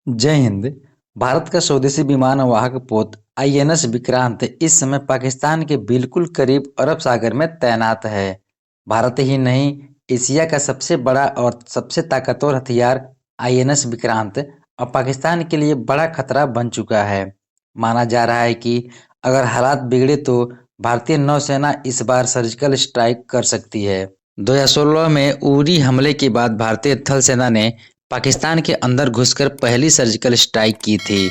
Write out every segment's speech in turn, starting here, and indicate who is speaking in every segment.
Speaker 1: जय हिंद। भारत का स्वदेशी विमान वाहक पोत आईएनएस विक्रांत इस समय पाकिस्तान के बिल्कुल करीब अरब सागर में तैनात है। भारत ही नहीं, एशिया का सबसे बड़ा और सबसे ताकतवर हथियार आईएनएस विक्रांत अब पाकिस्तान के लिए बड़ा खतरा बन चुका है। माना जा रहा है कि अगर हालात बिगड़े तो भारतीय नौसेना इस बार सर्जिकल स्ट्राइक कर सकती है। 2016 में उरी हमले के बाद भारतीय थल सेना ने पाकिस्तान के अंदर घुसकर पहली सर्जिकल स्ट्राइक की थी।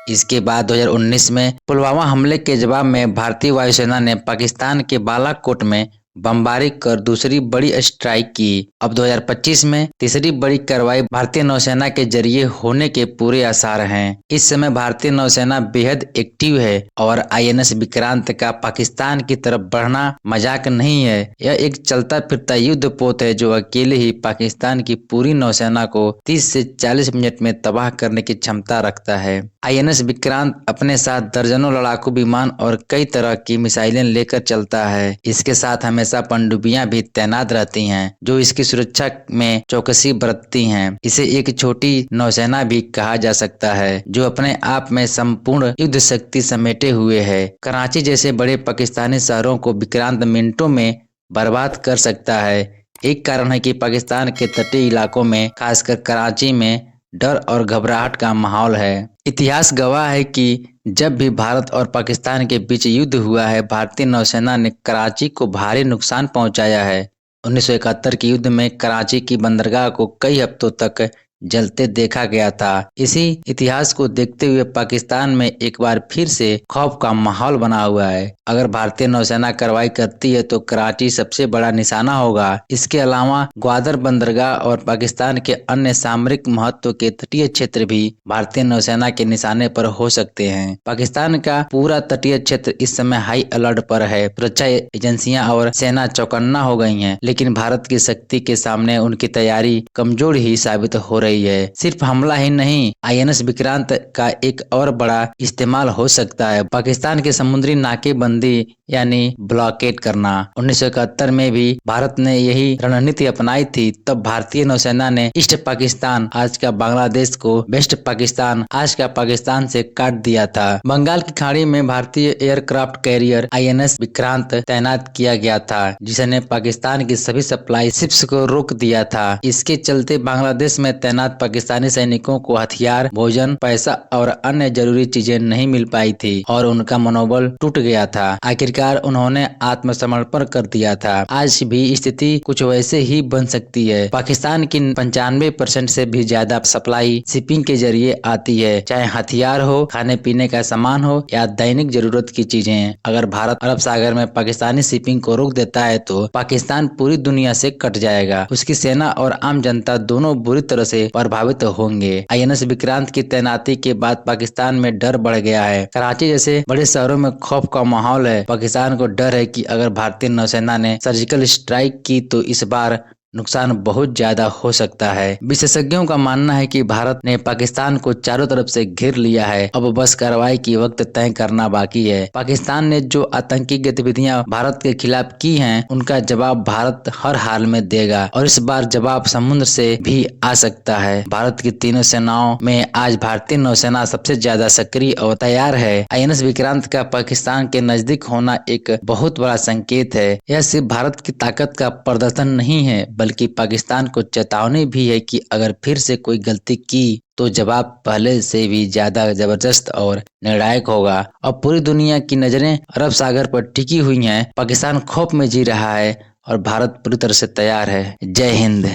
Speaker 1: इसके बाद 2019 में पुलवामा हमले के जवाब में भारतीय वायुसेना ने पाकिस्तान के बालाकोट में बमबारी कर दूसरी बड़ी स्ट्राइक की। अब 2025 में तीसरी बड़ी कार्रवाई भारतीय नौसेना के जरिए होने के पूरे आसार हैं। इस समय भारतीय नौसेना बेहद एक्टिव है और आईएनएस विक्रांत का पाकिस्तान की तरफ बढ़ना मजाक नहीं है। यह एक चलता फिरता युद्ध पोत है जो अकेले ही पाकिस्तान की पूरी नौसेना को 30 से 40 मिनट में तबाह करने की क्षमता रखता है। आईएनएस विक्रांत अपने साथ दर्जनों लड़ाकू विमान और कई तरह की मिसाइलें लेकर चलता है। इसके साथ हमेशा पनडुब्बियां भी तैनात रहती हैं जो इसकी सुरक्षा में चौकसी बरतती हैं। इसे एक छोटी नौसेना भी कहा जा सकता है जो अपने आप में संपूर्ण युद्ध शक्ति समेटे हुए है। कराची जैसे बड़े पाकिस्तानी शहरों को विक्रांत मिनटों में बर्बाद कर सकता है। एक कारण है कि पाकिस्तान के तटीय इलाकों में खासकर कराची में डर और घबराहट का माहौल है। इतिहास गवाह है कि जब भी भारत और पाकिस्तान के बीच युद्ध हुआ है, भारतीय नौसेना ने कराची को भारी नुकसान पहुंचाया है। 1971 के युद्ध में कराची की बंदरगाह को कई हफ्तों तक जलते देखा गया था। इसी इतिहास को देखते हुए पाकिस्तान में एक बार फिर से खौफ का माहौल बना हुआ है। अगर भारतीय नौसेना कार्रवाई करती है तो कराची सबसे बड़ा निशाना होगा। इसके अलावा ग्वादर बंदरगाह और पाकिस्तान के अन्य सामरिक महत्व के तटीय क्षेत्र भी भारतीय नौसेना के निशाने पर हो सकते हैं। पाकिस्तान का पूरा तटीय क्षेत्र इस समय हाई अलर्ट पर है। सुरक्षा एजेंसियां और सेना चौकन्ना हो गई हैं, लेकिन भारत की शक्ति के सामने उनकी तैयारी कमजोर ही साबित हो रही है। सिर्फ हमला ही नहीं, आईएनएस विक्रांत का एक और बड़ा इस्तेमाल हो सकता है पाकिस्तान के समुद्री नाकेबंदी यानी ब्लॉकेट करना। 1971 में भी भारत ने यही रणनीति अपनाई थी। तब भारतीय नौसेना ने ईस्ट पाकिस्तान, आज का बांग्लादेश, को वेस्ट पाकिस्तान, आज का पाकिस्तान से काट दिया था। बंगाल की खाड़ी में भारतीय एयरक्राफ्ट कैरियर आईएनएस विक्रांत तैनात किया गया था जिसने पाकिस्तान की सभी सप्लाई शिप्स को रोक दिया था। इसके चलते बांग्लादेश में तैनात पाकिस्तानी सैनिकों को हथियार, भोजन, पैसा और अन्य जरूरी चीजें नहीं मिल पाई थी और उनका मनोबल टूट गया था। आखिरकार उन्होंने आत्मसमर्पण कर दिया था। आज भी स्थिति कुछ वैसे ही बन सकती है। पाकिस्तान की 95% से भी ज्यादा सप्लाई शिपिंग के जरिए आती है, चाहे हथियार हो, खाने पीने का सामान हो या दैनिक जरूरत की चीजें। अगर भारत अरब सागर में पाकिस्तानी शिपिंग को रोक देता है तो पाकिस्तान पूरी दुनिया से कट जाएगा। उसकी सेना और आम जनता दोनों बुरी तरह से प्रभावित होंगे। आईएनएस विक्रांत की तैनाती के बाद पाकिस्तान में डर बढ़ गया है। कराची जैसे बड़े शहरों में खौफ का माहौल है। पाकिस्तान को डर है कि अगर भारतीय नौसेना ने सर्जिकल स्ट्राइक की तो इस बार नुकसान बहुत ज्यादा हो सकता है। विशेषज्ञों का मानना है कि भारत ने पाकिस्तान को चारों तरफ से घेर लिया है, अब बस कार्रवाई की वक्त तय करना बाकी है। पाकिस्तान ने जो आतंकी गतिविधियां भारत के खिलाफ की हैं, उनका जवाब भारत हर हाल में देगा और इस बार जवाब समुद्र से भी आ सकता है। भारत की तीनों सेनाओं में आज भारतीय नौसेना सबसे ज्यादा सक्रिय और तैयार है। आईएनएस विक्रांत का पाकिस्तान के नजदीक होना एक बहुत बड़ा संकेत है। यह सिर्फ भारत की ताकत का प्रदर्शन नहीं है बल्कि पाकिस्तान को चेतावनी भी है कि अगर फिर से कोई गलती की तो जवाब पहले से भी ज्यादा जबरदस्त और निर्णायक होगा। अब पूरी दुनिया की नजरें अरब सागर पर टिकी हुई हैं। पाकिस्तान खौफ में जी रहा है और भारत पूरी तरह से तैयार है। जय हिंद।